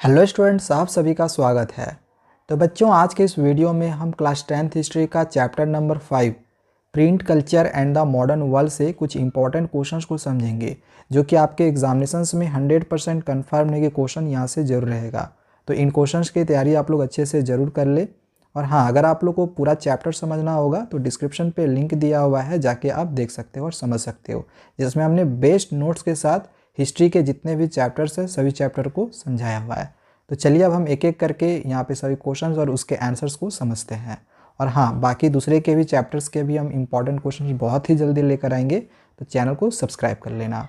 Hello students, आप सभी का स्वागत है। तो बच्चों, आज के इस वीडियो में हम क्लास 10th हिस्ट्री का chapter number 5 print culture and the modern world से कुछ इंपॉर्टेंट क्वेश्चंस को समझेंगे, जो कि आपके एग्जामिनेशंस में 100% कन्फर्म है कि क्वेश्चन यहाँ से जरूर रहेगा। तो इन क्वेश्चंस की तैयारी आप लोग अच्छे से ज़रूर कर ले। और हाँ, अगर आप लोग को पूरा चैप्टर समझना होगा तो डिस्क्रिप्शन पे लिंक दिया हुआ है, जाके आप देख सकते हो और समझ सकते हो, जिसमें हमने बेस्ट नोट्स के साथ हिस्ट्री के जितने भी चैप्टर्स हैं सभी चैप्टर को समझाया हुआ है। तो चलिए अब हम एक एक करके यहाँ पे सभी क्वेश्चंस और उसके आंसर्स को समझते हैं। और हाँ, बाकी दूसरे के भी चैप्टर्स के भी हम इंपॉर्टेंट क्वेश्चंस बहुत ही जल्दी लेकर आएंगे, तो चैनल को सब्सक्राइब कर लेना।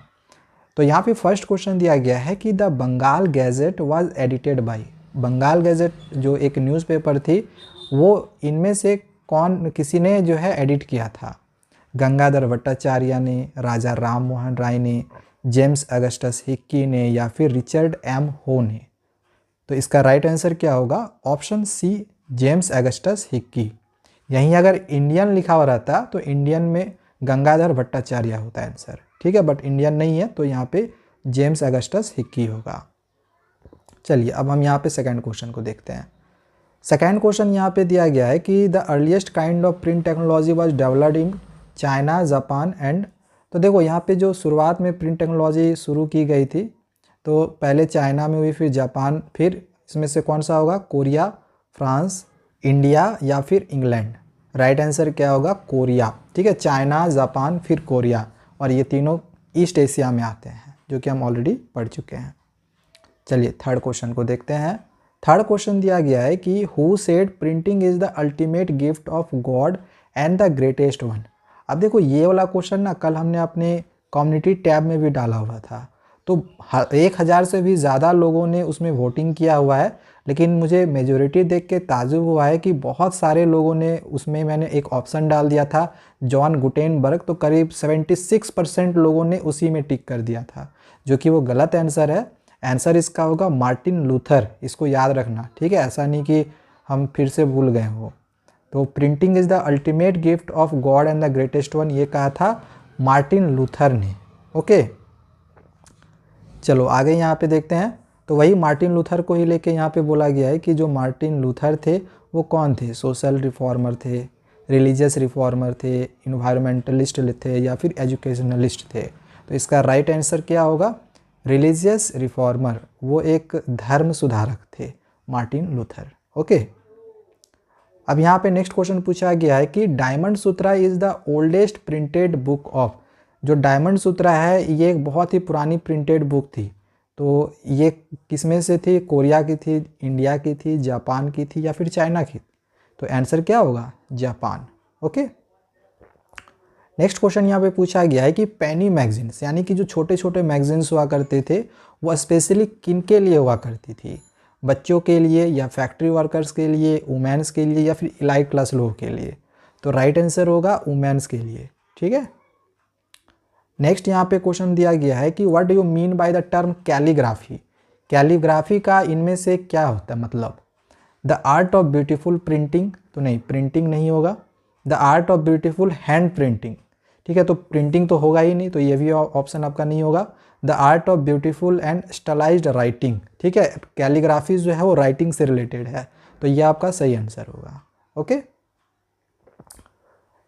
तो यहाँ पे फर्स्ट क्वेश्चन दिया गया है कि the Bengal gazette was edited by. Bengal gazette जो एक न्यूज़पेपर थी, वो इनमें से किसी ने जो है एडिट किया था? गंगाधर भट्टाचार्य ने, राजा राम मोहन राय ने, जेम्स अगस्टस हिक्की ने, या फिर रिचर्ड एम हो ने? तो इसका राइट आंसर क्या होगा? Option C, James Augustus Hicky. यहीं अगर इंडियन लिखा हुआ रहता तो इंडियन में गंगाधर भट्टाचार्य होता है आंसर, ठीक है, बट इंडियन नहीं है तो यहाँ पे जेम्स अगस्टस हिक्की होगा। चलिए अब हम यहाँ पे सेकंड क्वेश्चन को देखते हैं। सेकंड क्वेश्चन यहाँ पे दिया गया है कि the earliest kind of print technology was developed in China, Japan and. तो देखो यहाँ पे जो शुरुआत में प्रिंट टेक्नोलॉजी शुरू की गई थी, तो पहले चाइना में हुई, फिर जापान, फिर इसमें से कौन सा होगा? कोरिया, फ्रांस, इंडिया या फिर इंग्लैंड? राइट आंसर क्या होगा? कोरिया। ठीक है, चाइना, जापान, फिर कोरिया, और ये तीनों ईस्ट एशिया में आते हैं, जो कि हम ऑलरेडी पढ़ चुके हैं। चलिए थर्ड क्वेश्चन को देखते हैं। थर्ड क्वेश्चन दिया गया है कि who said printing is the ultimate gift of God and the greatest one. अब देखो ये वाला क्वेश्चन ना कल हमने अपने कम्युनिटी टैब में भी डाला हुआ था, तो 1000 से भी ज़्यादा लोगों ने उसमें वोटिंग किया हुआ है, लेकिन मुझे मेजोरिटी देख के ताज्जुब हुआ है कि बहुत सारे लोगों ने उसमें, मैंने एक ऑप्शन डाल दिया था जॉन गुटेनबर्ग, तो करीब 76% लोगों ने उसी में टिक कर दिया था, जो कि वो गलत आंसर है। आंसर इसका होगा मार्टिन लूथर। इसको याद रखना, ठीक है, ऐसा नहीं कि हम फिर से भूल गए हो। तो printing is the ultimate gift of God and the greatest one, ये कहा था मार्टिन लूथर ने। ओके, चलो आगे यहाँ पे देखते हैं। तो वही मार्टिन लूथर को ही लेके यहाँ पे बोला गया है कि जो मार्टिन लूथर थे वो कौन थे? सोशल रिफॉर्मर थे, रिलीजियस रिफॉर्मर थे, इन्वायरमेंटलिस्ट थे, या फिर एजुकेशनलिस्ट थे? तो इसका राइट आंसर क्या होगा? Religious reformer. वो एक धर्म सुधारक थे मार्टिन लूथर। ओके, अब यहाँ पे नेक्स्ट क्वेश्चन पूछा गया है कि diamond Sutra is the oldest printed book of. जो डायमंड सूत्रा है ये एक बहुत ही पुरानी प्रिंटेड बुक थी, तो ये किस में से थी? कोरिया की थी, इंडिया की थी, जापान की थी, या फिर चाइना की? तो आंसर क्या होगा? जापान। ओके, नेक्स्ट क्वेश्चन यहाँ पे पूछा गया है कि पेनी मैगजीन्स, यानी कि जो छोटे छोटे मैगजीन्स हुआ करते थे, वो स्पेशली किन के लिए हुआ करती थी? बच्चों के लिए, या फैक्ट्री वर्कर्स के लिए, वुमेन्स के लिए, या फिर इलाइट क्लास लोगों के लिए? तो राइट आंसर होगा वुमेन्स के लिए। ठीक है, नेक्स्ट यहाँ पे क्वेश्चन दिया गया है कि what do you mean by the term calligraphy. Calligraphy का इनमें से क्या होता है मतलब? The art of beautiful printing, तो नहीं, प्रिंटिंग नहीं होगा। The art of beautiful hand printing, ठीक है, तो प्रिंटिंग तो होगा ही नहीं, तो ये भी ऑप्शन आपका नहीं होगा। The art of beautiful and stylised writing, ठीक है, कैलीग्राफी जो है वो राइटिंग से रिलेटेड है, तो ये आपका सही आंसर होगा। ओके,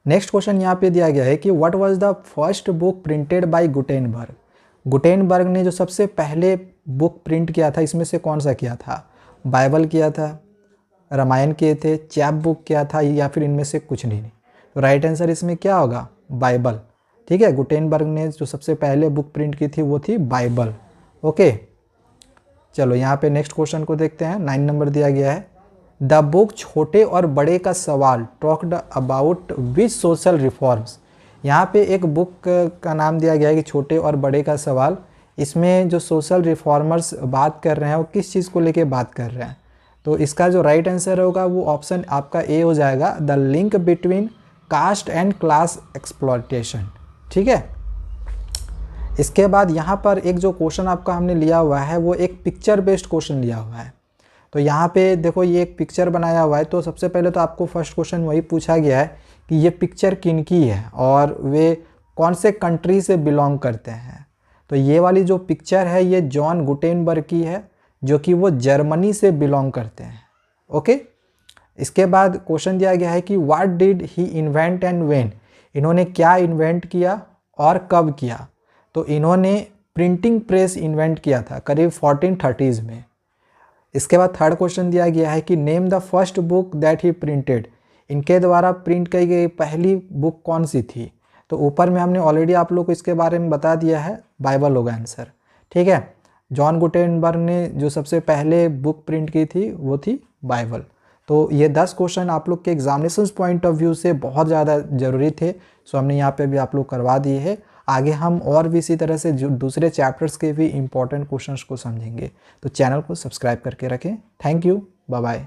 नेक्स्ट क्वेश्चन यहाँ पे दिया गया है कि what was the first book printed by Gutenberg. Gutenberg ने जो सबसे पहले बुक प्रिंट किया था, इसमें से कौन सा किया था? बाइबल किया था, रामायण किए थे, चैप बुक किया था, या फिर इनमें से कुछ नहीं? तो राइट आंसर इसमें क्या होगा? बाइबल। ठीक है, गुटेनबर्ग ने जो सबसे पहले बुक प्रिंट की थी वो थी बाइबल। ओके, चलो यहाँ पे नेक्स्ट क्वेश्चन को देखते हैं। 9 नंबर दिया गया है, द बुक छोटे और बड़े का सवाल talked about which social reforms. यहाँ पे एक बुक का नाम दिया गया है कि छोटे और बड़े का सवाल। इसमें जो सोशल रिफॉर्मर्स बात कर रहे हैं वो किस चीज़ को लेके बात कर रहे हैं? तो इसका जो राइट आंसर होगा वो ऑप्शन आपका ए हो जाएगा, the link between caste and class exploitation. ठीक है, इसके बाद यहाँ पर एक जो क्वेश्चन आपका हमने लिया हुआ है वो एक पिक्चर बेस्ड क्वेश्चन लिया हुआ है। तो यहाँ पे देखो ये एक पिक्चर बनाया हुआ है, तो सबसे पहले तो आपको फर्स्ट क्वेश्चन वही पूछा गया है कि ये पिक्चर किन की है और वे कौन से कंट्री से बिलोंग करते हैं। तो ये वाली जो पिक्चर है ये जॉन गुटेनबर्ग की है, जो कि वो जर्मनी से बिलोंग करते हैं। ओके, इसके बाद क्वेश्चन दिया गया है कि what did he invent and when, इन्होंने क्या इन्वेंट किया और कब किया। तो इन्होंने प्रिंटिंग प्रेस इन्वेंट किया था करीब 1430s में। इसके बाद थर्ड क्वेश्चन दिया गया है कि name the first book that he printed, इनके द्वारा प्रिंट की गई पहली बुक कौन सी थी। तो ऊपर में हमने ऑलरेडी आप लोग को इसके बारे में बता दिया है, बाइबल होगा आंसर। ठीक है, जॉन गुटेनबर्ग ने जो सबसे पहले बुक प्रिंट की थी वो थी बाइबल। तो ये 10 क्वेश्चन आप लोग के एग्जामिनेशन पॉइंट ऑफ व्यू से बहुत ज़्यादा ज़रूरी थे, सो हमने यहाँ पे भी आप लोग करवा दिए हैं। आगे हम और भी इसी तरह से जो दूसरे चैप्टर्स के भी इंपॉर्टेंट क्वेश्चंस को समझेंगे। तो चैनल को सब्सक्राइब करके रखें। Thank you, bye bye.